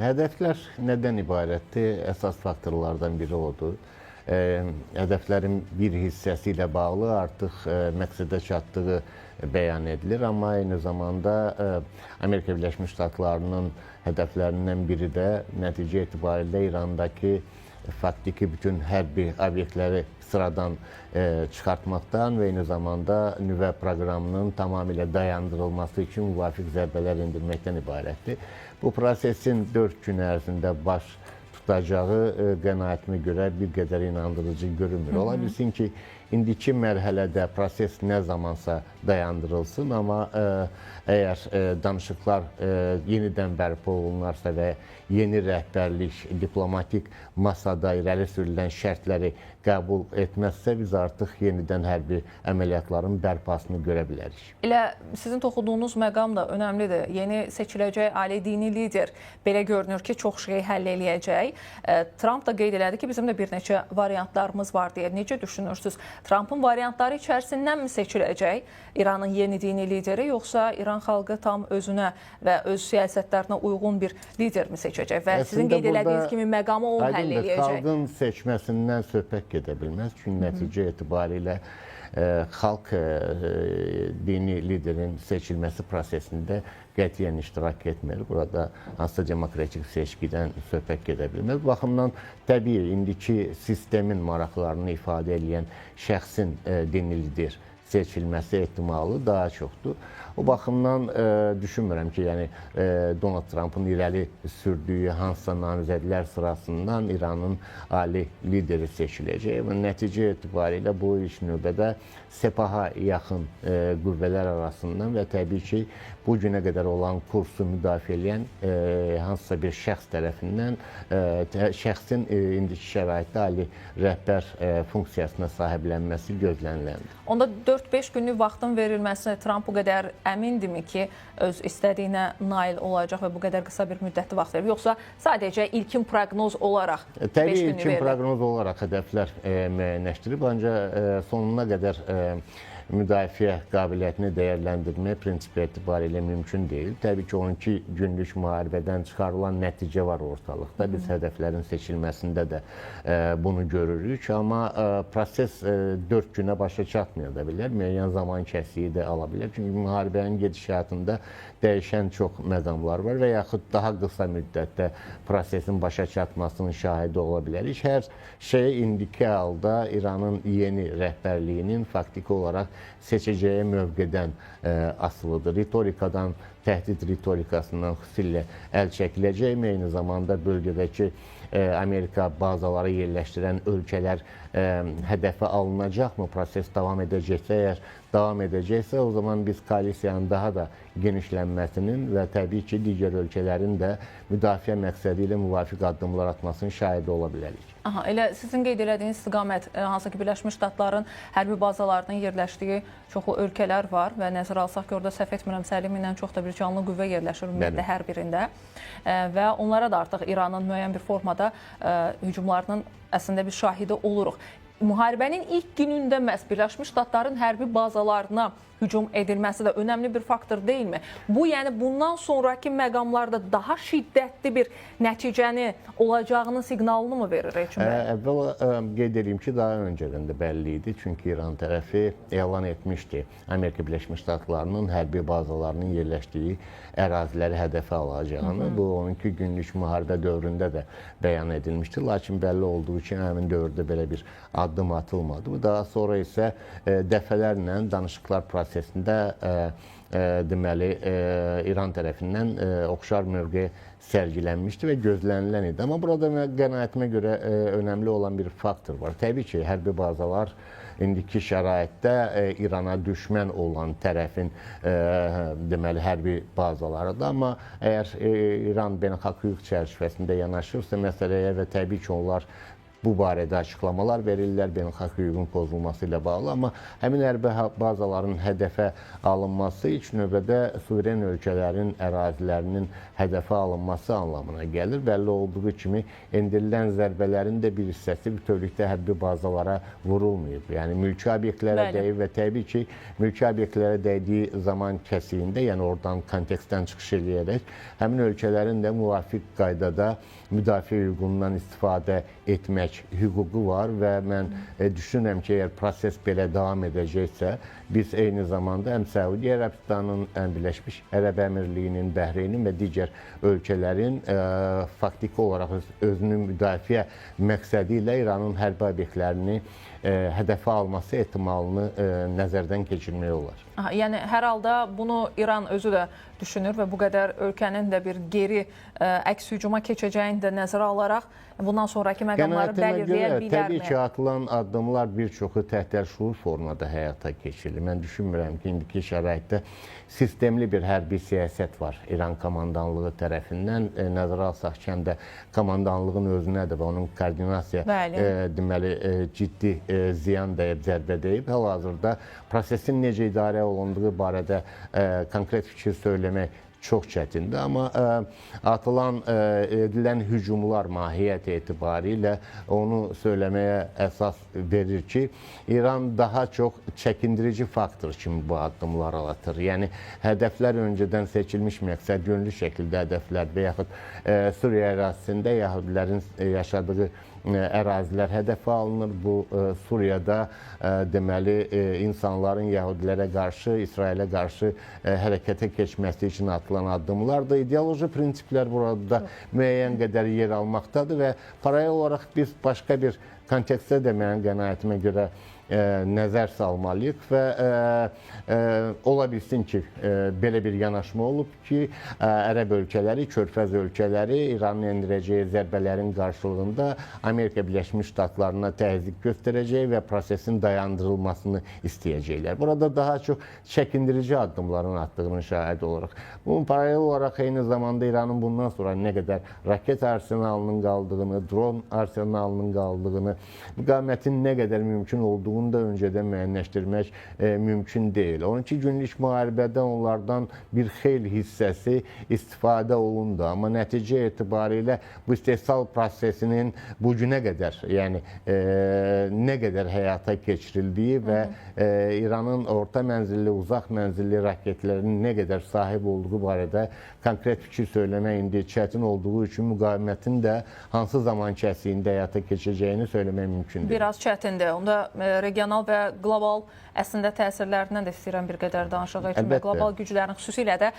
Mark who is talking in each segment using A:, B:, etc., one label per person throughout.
A: Hədəflər nədən ibarətdir? Əsas faktorlardan biri odur. Hədəflərin bir hissəsi ilə bağlı artıq məqsədə çatdığı bəyan edilir, amma eyni zamanda Amerika Birləşmiş Ştatlarının hədəflərindən biri də nəticə etibarilə İrandakı faktiki bütün hərbi obyektləri sıradan çıxartmaqdan və eyni zamanda nüvə proqramının tamamilə dayandırılması üçün müvafiq zərbələr endirməkdən ibarətdir. Bu prosesin 4 gün ərzində baş tutacağı qənaətimə görə bir qədər inandırıcı görünmür. Ola bilsin ki, indiki mərhələdə proses nə zamansa dayandırılsın, amma əgər danışıqlar yenidən bərpa olunarsa və yeni rəhbərlik diplomatik masada irəli sürülən şərtləri qəbul etməzsə, biz artıq yenidən hərbi əməliyyatların bərpasını görə bilərik.
B: Elə sizin toxuduğunuz məqam da önəmlidir. Yeni seçiləcək ali dini lider belə görünür ki, çox şeyi həll eləyəcək. Trump da qeyd elədi ki, bizim də bir neçə variantlarımız var deyə. Necə düşünürsünüz? Trumpın variantları içərisindən mi seçiləcək İranın yeni dini lideri, yoxsa İran xalqı tam özünə və öz siyasətlərinə uyğun bir lider mi seçəcək? Və sizin qeyd elədiyiniz kimi məqamı o həll eləyəcək.
A: Xalqın seçməsindən söhbət gedə bilməz. Çünki nəticə etibarilə xalq dini liderin seçilməsi prosesində qətiyyən iştirak etmir. Burada hansısa demokratik seçkidən söhbət gedə bilməz. Bu baxımdan təbii indiki sistemin maraqlarını ifadə edən şəxsin dini lider seçilməsi ehtimalı daha çoxdur. O baxımdan düşünmürəm ki, yəni Donald Trump'ın irəli sürdüyü hansısa namizədlər sırasından İranın ali lideri seçiləcək. Nəticə etibarilə bu ilk növbədə Sepaha yaxın qüvvələr arasından və təbii ki, bu günə qədər olan kursu müdafiə edən hansısa bir şəxs tərəfindən şəxsin indiki şəraitdə ali rəhbər funksiyasına sahiblənməsi gözləniləndir.
B: Onda 4-5 günlük vaxtın verilməsi Trump bu qədər əmindirmi ki, öz istədiyinə nail olacaq və bu qədər qısa bir müddətli vaxt verir? Yoxsa sadəcə ilkin proqnoz olaraq 5 günlük verilir?
A: Təbii ilkin proqnoz olaraq hədəflər müəyyənləşdirib, ancaq sonuna qədər müdafiə qabiliyyətini dəyərləndirmək prinsipi etibarilə mümkün deyil. Təbii ki, 12 günlük müharibədən çıxarılan nəticə var ortalıqda. Biz hədəflərin seçilməsində də bunu görürük. Amma proses 4 günə başa çatmaya da bilər. Müəyyən zaman kəsiyi də ala bilər. Çünki müharibənin gedişatında dəyişən çox məqamlar var və yaxud daha qısa müddətdə prosesin başa çatmasının şahidi ola bilərik. Hər şey indiki halda İranın yeni rəhbərliyinin faktiki olaraq seçəcəyi mövqedən asılıdır. Ritorikadan, təhdid ritorikasından xüsusilə əl çəkiləcəkmi? Eyni zamanda bölgədəki Amerika bazaları yerləşdirən ölkələr hədəfə alınacaqmı? Proses davam edəcəksə, əgər davam edəcəksə, o zaman biz koalisiyanın daha da genişlənməsinin və təbii ki, digər ölkələrin də müdafiə məqsədi ilə müvafiq addımlar atmasının şahidi ola bilərik.
B: Aha, elə sizin qeyd elədiyiniz istiqamət, hansı ki, Birləşmiş Ştatların hərbi bazalarının yerləşdiyi çoxu ölkələr var və nəzərə alsaq ki, orada səhv etmirəmsə 50 mindən çox da bir canlı qüvvə yerləşir ümumiyyətlə hər birində və onlara da artıq İranın müəyyən bir formada hücumlarının əslində bir şahidi oluruq. Müharibənin ilk günündə məhz Birləşmiş Ştatların hərbi bazalarına hücum edilməsi də önəmli bir faktor deyilmi? Bu, yəni bundan sonraki məqamlarda daha şiddətli bir nəticəni olacağının siqnalını mı verir Elçin bəy?
A: Əvvəla qeyd edeyim ki, daha öncədən də bəlli idi. Çünki İran tərəfi elan etmişdi Amerika Birləşmiş Ştatlarının hərbi bazalarının yerləşdiyi əraziləri hədəfə alacağını. Bu 12 günlük müharibə dövründə də bəyan edilmişdi. Lakin bəlli olduğu kimi həmin dövrdə belə bir addım atılmadı. Daha sonra isə dəfələrlə danışıqlar prosesində deməli İran tərəfindən oxşar mövqe sərgilənmişdi və gözlənilən idi. Amma burada qənaətimə görə önəmli olan bir faktor var. Təbii ki, hərbi bazalar indiki şəraitdə İrana düşmən olan tərəfin deməli hərbi bazalarıdır. Amma əgər İran beynəlxalq hüquq çərçivəsində yanaşırsa məsələyə və təbii ki, onlar bu barədə açıqlamalar verirlər beynəlxalq hüququn pozulması ilə bağlı, amma həmin hərbi bazaların hədəfə alınması ilk növbədə suveren ölkələrin ərazilərinin hədəfə alınması anlamına gəlir. Bəlli olduğu kimi endirilən zərbələrin də bir hissəsi bütövlükdə hərbi bazalara vurulmayıb. Yəni mülki obyektlərə dəyib və təbii ki, mülki obyektlərə dəydiyi zaman kəsiyində, yəni oradan kontekstdən çıxış edərək həmin ölkələrin də müvafiq qaydada müdafiə hüququndan istifadə etmək hüququ var və mən düşünürəm ki, əgər proses belə davam edəcəksə, biz eyni zamanda həm Səudiyyə Ərəbistanının, həm Birləşmiş Ərəb Əmirliyinin, Bəhreynin və digər ölkələrin faktiki olaraq özünün müdafiə məqsədi ilə İranın hərbi obyektlərini hədəfə alması ehtimalını nəzərdən keçirmək olar.
B: Yəni hər halda bunu İran özü də düşünür və bu qədər ölkənin də bir geri əks hücuma keçəcəyini də nəzərə alaraq bundan sonraki məqamları bəlirləyə bilərmi?
A: Təbii ki, atılan addımlar bir çoxu təhtərşüur formada həyata keçirilir. Mən düşünmürəm ki, indiki şəraitdə sistemli bir hərbi siyasət var İran komandanlığı tərəfindən. Nəzərə alsaq ki, həm də komandanlığın özünə də və onun koordinasiya deməli ciddi ziyan dəyib, zərbə dəyib. Hal-hazırda prosesin necə idarə olunduğu barədə konkret fikir söyləmək çox çətindir, amma atılan, edilən hücumlar mahiyyət etibarilə onu söyləməyə əsas verir ki, İran daha çox çəkindirici faktor kimi bu addımları atır. Yəni, hədəflər öncədən seçilmiş məqsəd yönlü şəkildə hədəflər və yaxud Suriya ərazisində Yahudilərin yaşadığı ərazilər hədəfə alınır. Bu, Suriyada deməli, insanların Yahudilərə qarşı, İsrailə qarşı hərəkətə keçməsi üçün atılan addımlardır. İdeoloji prinsiplər burada müəyyən qədər yer almaqdadır və paralel olaraq biz başqa bir kontekstdə də mənim qənaətimə görə nəzər salmalıyıq və ola bilsin ki, belə bir yanaşma olub ki, Ərəb ölkələri, Körfəz ölkələri İranın endirəcəyi zərbələrin qarşılığında Amerika Birləşmiş Ştatlarına təzyiq göstərəcək və prosesin dayandırılmasını istəyəcəklər. Burada daha çox çəkindirici addımların attığının şahidi olaraq. Bunun paralel olaraq eyni zamanda İranın bundan sonra nə qədər raket arsenalının qaldığını, dron arsenalının qaldığını, müqavimətin nə qədər mümkün olduğunu da öncədən müəyyənləşdirmək mümkün deyil. 12 günlük müharibədə onlardan bir xeyli hissəsi istifadə olundu. Amma nəticə etibarilə bu istehsal prosesinin bu günə qədər, yəni nə qədər həyata keçirildiyi və İranın orta mənzilli, uzaq mənzilli raketlərinin nə qədər sahib olduğu barədə konkret fikir söyləmək indi çətin olduğu üçün müqavimətin də hansı zaman kəsiyində həyata keçəcəyini söyləmək mümkün deyil.
B: Biraz çətindir. Onda regional və qlobal əslində təsirlərindən də istəyirəm bir qədər danışıq üçün və qlobal güclərin xüsusilə də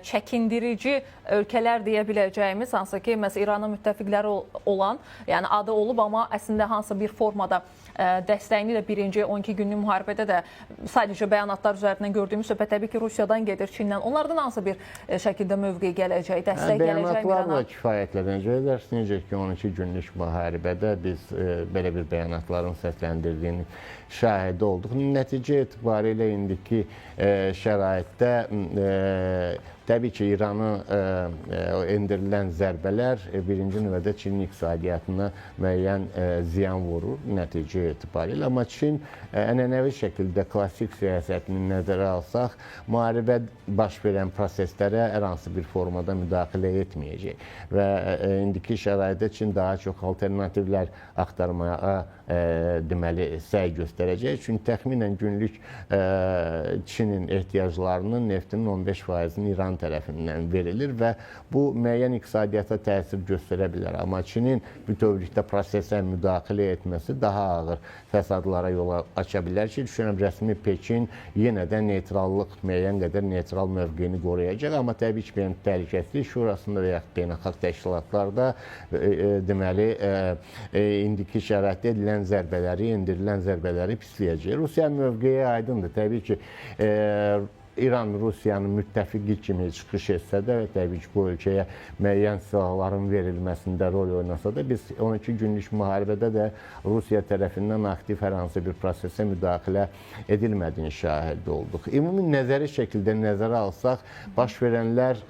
B: çəkindirici ölkələr deyə biləcəyimiz, hansı ki, məsələn, İranın müttəfiqləri olan, yəni adı olub, amma əslində hansı bir formada dəstəyini də birinci 12 günlük müharibədə də sadəcə bəyanatlar üzərindən gördüyümüz söhbət təbii ki, Rusiyadan gedir, Çindən. Onlardan hansı bir şəkildə mövqe gələcək, dəstək gələcək İrana?
A: Bəyanatlarla kifayətlənəcəklər. Necə ki, 12 günlük müharibədə biz belə bir bəyanatların səsləndirdiyini şahidi olduq. Nəticə etibarilə indiki şəraitdə təbii ki, İranı endirilən zərbələr birinci növbədə Çinin iqtisadiyyatına müəyyən ziyan vurur nəticə etibarilə. Amma Çin ənənəvi şəkildə klassik siyasətini nəzərə alsaq, müharibə baş verən proseslərə hər hansı bir formada müdaxilə etməyəcək. Və indiki şəraitdə Çin daha çox alternativlər axtarmaya deməli səy göstərəcək. Çünki təxminən günlük Çinin ehtiyaclarının neftinin 15%-ni İran tərəfindən verilir və bu müəyyən iqtisadiyyata təsir göstərə bilər. Amma Çinin bütövlükdə prosesə müdaxilə etməsi daha ağır fəsadlara yol aça bilər ki, düşünürəm rəsmi Pekin yenə də neytrallıq, müəyyən qədər neytral mövqeyini qoruyacaq. Amma təbii ki, BMT Təhlükəsizlik Şurasında və yaxud beynəlxalq təşkilatlarda deməli indiki şəraitdə edilən zərbələri, endirilən zərbələri pisləyəcək. Rusiya mövqeyi aydındır. Təbii ki, İran Rusiyanın müttəfiqi kimi çıxış etsə də və təbii ki, bu ölkəyə müəyyən silahların verilməsində rol oynasa da biz 12 günlük müharibədə də Rusiya tərəfindən aktiv hər hansı bir prosesə müdaxilə edilmədiyini şahidi olduq. Ümumi nəzəri şəkildə nəzərə alsaq, baş verənlər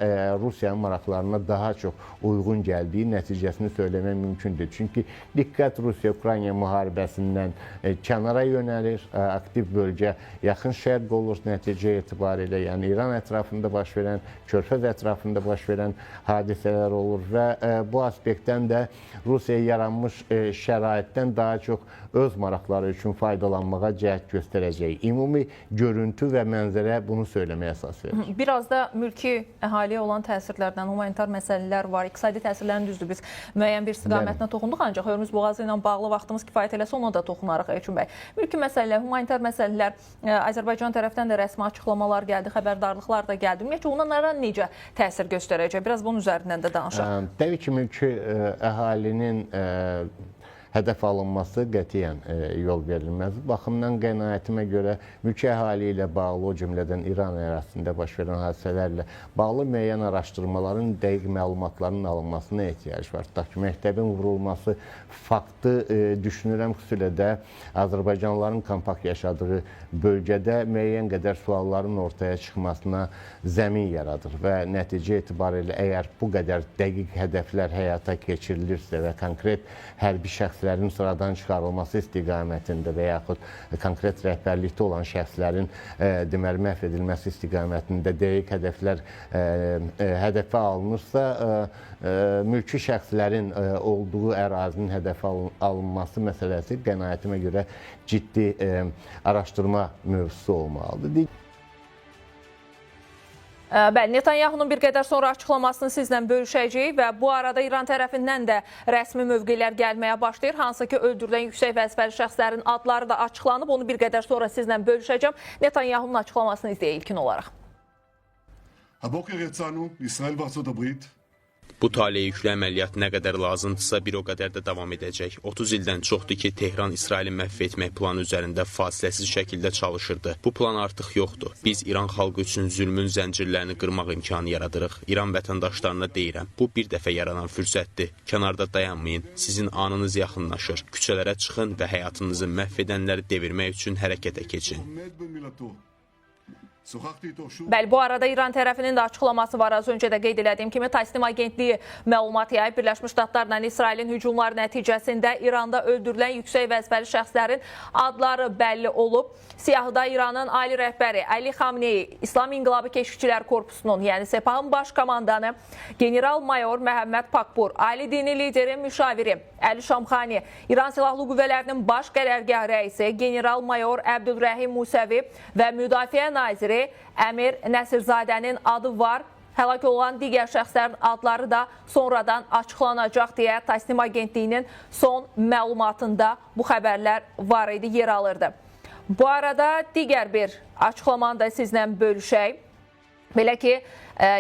A: Rusiyanın maraqlarına daha çox uyğun gəldiyi nəticəsini söyləmək mümkündür. Çünki diqqət Rusiya-Ukrayna müharibəsindən kənara yönəlir, aktiv bölgə yaxın şərq olur nəticə etibarilə, yəni İran ətrafında baş verən, Körfəz ətrafında baş verən hadisələr olur və bu aspektdən də Rusiyaya yaranmış şəraitdən daha çox öz maraqları üçün faydalanmağa cəhd göstərəcək. Ümumi görüntü və mənzərə bunu söyləməyə əsas verir.
B: Biraz da mülki əhaliyə olan təsirlərdən, humanitar məsələlər var, iqtisadi təsirlərin düzdür. Biz müəyyən bir istiqamətinə toxunduq, ancaq Hörmüz boğazı ilə bağlı vaxtımız kifayət eləsə ona da toxunarıq Elçin bəy. Mülki məsələlər, humanitar məsələlər, Azərbaycan tərəfdən də rəsmi açıqlamalar gəldi, xəbərdarlıqlar da gəldi. Ümumiyyətlə, onlara necə təsir göstərəcək? Biraz bunun üzərindən də danışaq.
A: Təbii ki, mülki əhalinin hədəf alınması qətiyyən yol verilməz. Baxımdan qənaətimə görə mülki əhali ilə bağlı, o cümlədən İran ərazisində baş verən hadisələrlə bağlı müəyyən araşdırmaların, dəqiq məlumatların alınmasına ehtiyac var. Tutaq ki, məktəbin vurulması faktı düşünürəm, xüsusilə də Azərbaycanlıların kompakt yaşadığı bölgədə müəyyən qədər sualların ortaya çıxmasına zəmin yaradır və nəticə etibarilə əgər bu qədər dəqiq hədəflər həyata keçirilirsə və konkret hərbi şəxslərin sıradan çıxarılması istiqamətində və yaxud konkret rəhbərlikdə olan şəxslərin deməli məhv edilməsi istiqamətində dəqiq hədəflər hədəfə alınırsa, mülki şəxslərin olduğu ərazinin hədəfə alınması məsələsi qənaətimə görə ciddi araşdırma mövzusu olmalıdır.
B: Bəli, Netanyahunun bir qədər sonra açıqlamasını sizlə bölüşəcəyik və bu arada İran tərəfindən də rəsmi mövqelər gəlməyə başlayır. Hansı ki, öldürülən yüksək vəzifəli şəxslərin adları da açıqlanıb. Onu bir qədər sonra sizlə bölüşəcəm. Netanyahunun açıqlamasını izləyək ilkin olaraq.
C: הבוקר יצאנו, ישראל וארצות הברית.
D: Bu taliyə yüklü əməliyyat nə qədər lazımdırsa bir o qədər də davam edəcək. 30 ildən çoxdur ki, Tehran İsraili məhv etmək planı üzərində fasiləsiz şəkildə çalışırdı. Bu plan artıq yoxdur. Biz İran xalqı üçün zülmün zəncirlərini qırmaq imkanı yaradırıq. İran vətəndaşlarına deyirəm, bu bir dəfə yaranan fürsətdir. Kənarda dayanmayın, sizin anınız yaxınlaşır. Küçələrə çıxın və həyatınızı məhv edənləri devirmək üçün hərəkətə keçin.
B: Bəli, bu arada İran tərəfinin də açıqlaması var. Az öncə də qeyd elədiyim kimi Tasnim agentliyi məlumat yayıb. Birləşmiş Ştatlarla İsrailin hücumları nəticəsində İranda öldürülən yüksək vəzifəli şəxslərin adları bəlli olub. Siyahıda İranın ali rəhbəri Əli Xamneyi, İslam İnqilabı Keşikçilər Korpusunun, yəni Sepahın baş komandanı general-mayor Məhəmməd Pakbur, ali dini liderin müşaviri Əli Şamxani, İran Silahlı Qüvvələrinin baş qərargah rəisi general-mayor Əbdülrəhim Musəvi və müdafiə naziri Əmir Nəsirzadənin adı var. Həlak olan digər şəxslərin adları da sonradan açıqlanacaq deyə Tasnim agentliyinin son məlumatında bu xəbərlər var idi, yer alırdı. Bu arada digər bir açıqlamanı da sizlə bölüşək. Belə ki,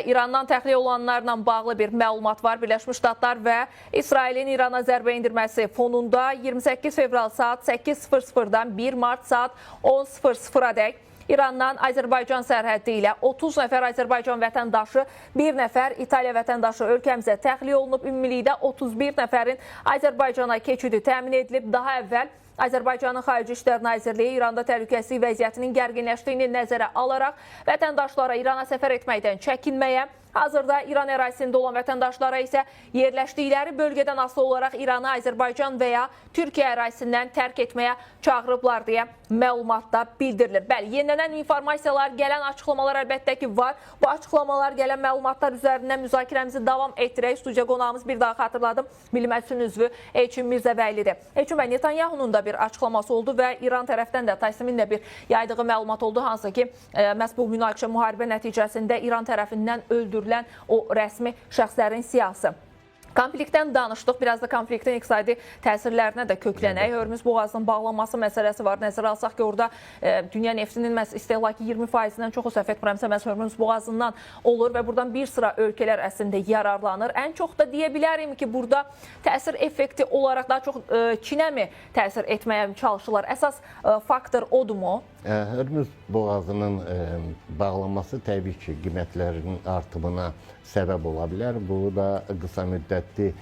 B: İrandan təxliyə olanlarla bağlı bir məlumat var. Birləşmiş Ştatlar və İsrailin İrana zərbə endirməsi fonunda 28 fevral saat 8:00-dan 1 mart saat 10:00-a dək İrandan Azərbaycan sərhəddi ilə 30 nəfər Azərbaycan vətəndaşı, 1 nəfər İtaliya vətəndaşı ölkəmizə təxliyə olunub. Ümumilikdə 31 nəfərin Azərbaycana keçidi təmin edilib. Daha əvvəl Azərbaycanın Xarici İşlər Nazirliyi İranda təhlükəsizlik vəziyyətinin gərginləşdiyini nəzərə alaraq vətəndaşlara İrana səfər etməkdən çəkinməyə, hazırda İran ərazisində olan vətəndaşlara isə yerləşdikləri bölgədən asılı olaraq İranı Azərbaycan və ya Türkiyə ərazisindən tərk etməyə çağırıblar deyə məlumatda bildirilir. Bəli, yenilənən informasiyalar, gələn açıqlamalar əlbəttə ki var. Bu açıqlamalar, gələn məlumatlar üzərindən müzakirəmizi davam etdirək. Studiya qonağımız bir daha xatırladım, Milli Məclisin üzvü Elçin Mirzəbəylidir. Elçin bəy, Netanyahunun da bir açıqlaması oldu və İran tərəfdən də Tasnimin də bir yaydığı məlumat oldu. Hansı ki, məhz bu münaqişə müharibə nəticəsində İran tərəfindən öldürülən o rəsmi şəxslərin siyahısı. Konfliktdən danışdıq, biraz da konfliktin iqtisadi təsirlərinə də köklənək. Hörmüz boğazının bağlanması məsələsi var. Nəzərə alsaq ki, orada dünya neftinin istehlakı 20%-dən çoxu, səhv etmirəmsə, Hörmüz boğazından olur və buradan bir sıra ölkələr əslində yararlanır. Ən çox da deyə bilərim ki, burada təsir effekti olaraq daha çox Çinə mi təsir etməyə çalışırlar? Əsas faktor odur mu?
A: Hörmüz boğazının bağlanması təbii ki, qiymətlərin artımına səbəb ola bilər. Bu da qısa müddətli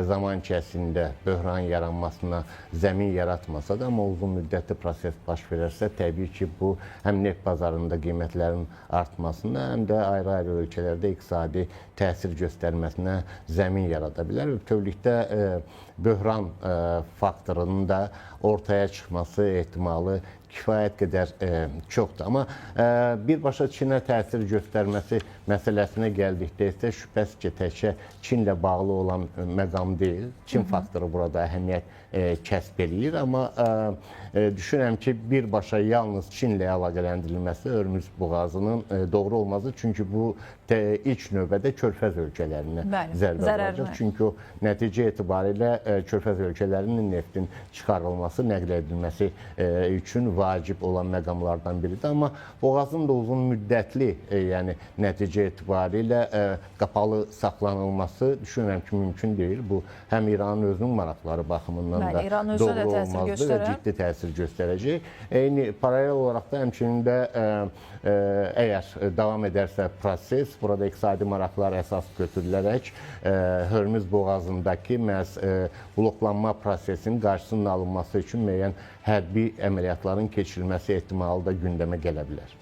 A: zaman içərisində böhran yaranmasına zəmin yaratmasa da, amma uzun müddətli proses baş verərsə, təbii ki, bu həm neft bazarında qiymətlərin artmasına, həm də ayrı-ayrı ölkələrdə iqtisadi təsir göstərməsinə zəmin yarada bilər. Bütövlükdə böhran faktorunun da ortaya çıxması ehtimalı kifayət qədər çoxdur. Amma birbaşa Çinə təsir göstərməsi məsələsinə gəldikdə isə şübhəsiz ki, təkcə Çinlə bağlı olan məqam deyil. Çin faktoru burada əhəmiyyət kəsb eləyir, amma düşünürəm ki, birbaşa yalnız Çinlə əlaqələndirilməsi Hörmüz boğazının doğru olmazdır. Çünki bu ilk növbədə Körfəz ölkələrinə zərbə vuracaq. Çünki o nəticə etibarilə Körfəz ölkələrinin neftin çıxarılması, nəql edilməsi üçün vacib olan məqamlardan biridir. Amma boğazın da uzun müddətli, yəni nəticə etibarilə qapalı saxlanılması düşünürəm ki, mümkün deyil. Bu həm İranın özünün maraqları baxımından da doğru olmazdı və ciddi təsir göstərəcək. Eyni paralel olaraq da həmçinin də əgər davam edərsə proses, burada iqtisadi maraqlar əsas götürülərək Hörmüz boğazındakı məhz bloklanma prosesinin qarşısının alınması üçün müəyyən hərbi əməliyyatların keçirilməsi ehtimalı da gündəmə gələ bilər.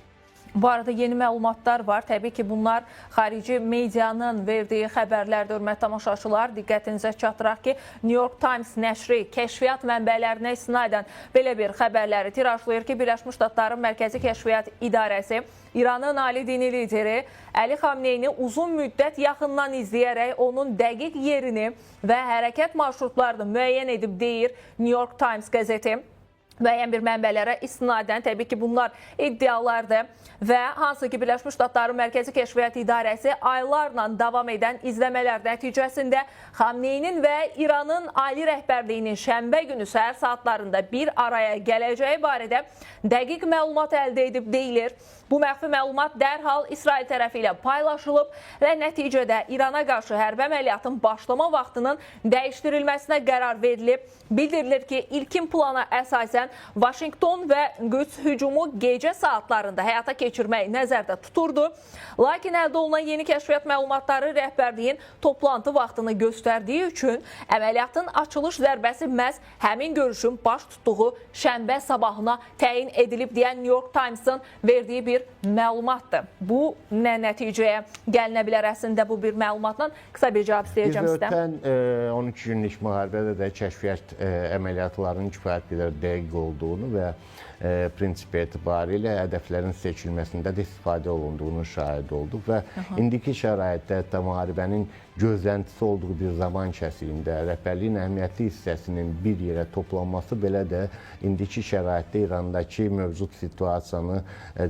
B: Bu arada yeni məlumatlar var. Təbii ki, bunlar xarici medianın verdiyi xəbərlərdir. Hörmətli tamaşaçılar, diqqətinizə çatdıraq ki, New York Times nəşri kəşfiyyat mənbələrinə istinadən belə bir xəbərləri tirajlayır ki, Birləşmiş Ştatların Mərkəzi Kəşfiyyat İdarəsi İranın ali dini lideri Əli Xamneyni uzun müddət yaxından izləyərək onun dəqiq yerini və hərəkət marşrutlarını müəyyən edib, deyir New York Times qəzeti. Müəyyən bir mənbələrə istinadən, təbii ki, bunlar iddialardır və hansı ki, Birləşmiş Ştatların Mərkəzi Kəşfiyyat İdarəsi aylarla davam edən izləmələr nəticəsində Xamneynin və İranın ali rəhbərliyinin şənbə günü səhər saatlarında bir araya gələcəyi barədə dəqiq məlumat əldə edib, deyilir. Bu məxfi məlumat dərhal İsrail tərəfi ilə paylaşılıb və nəticədə İrana qarşı hərbi əməliyyatın başlama vaxtının dəyişdirilməsinə qərar verilib. Bildirilir ki, ilkin plana əsasən Vaşinqton və Qüds hücumu gecə saatlarında həyata keçirməyi nəzərdə tuturdu. Lakin əldə olunan yeni kəşfiyyat məlumatları rəhbərliyin toplantı vaxtını göstərdiyi üçün əməliyyatın açılış zərbəsi məhz həmin görüşün baş tutduğu şənbə sabahına təyin edilib deyən New York Times-ın verdiyi bir məlumatdır. Bu nə nəticəyə gəlinə bilər əslində bu bir məlumatla? Qısa bir cavab istəyəcəm sizdən.
A: Biz ötən 12 günlük müharibədə də kəşfiyyat əməliyyatlarının kifayət qədər dəqiq olduğunu və prinsipi etibarilə hədəflərin seçilməsində də istifadə olunduğunu şahid olduq və indiki şəraitdə hətta müharibənin gözləntisi olduğu bir zaman kəsiyində rəhbərliyin əhəmiyyətli hissəsinin bir yerə toplanması belə də indiki şəraitdə İrandakı mövcud situasiyanı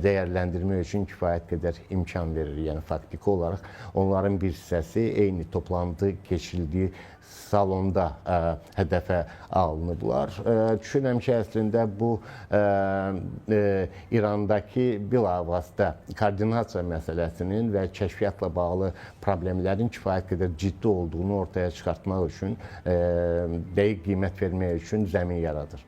A: dəyərləndirmək üçün kifayət qədər imkan verir. Yəni faktiki olaraq onların bir hissəsi eyni toplantı keçirildiyi salonda hədəfə alınıblar. Düşünürəm ki, əslində bu İrandakı bilavasitə koordinasiya məsələsinin və kəşfiyyatla bağlı problemlərin kifayət qədər ciddi olduğunu ortaya çıxartmaq üçün, dəqiq qiymət vermək üçün zəmin yaradır.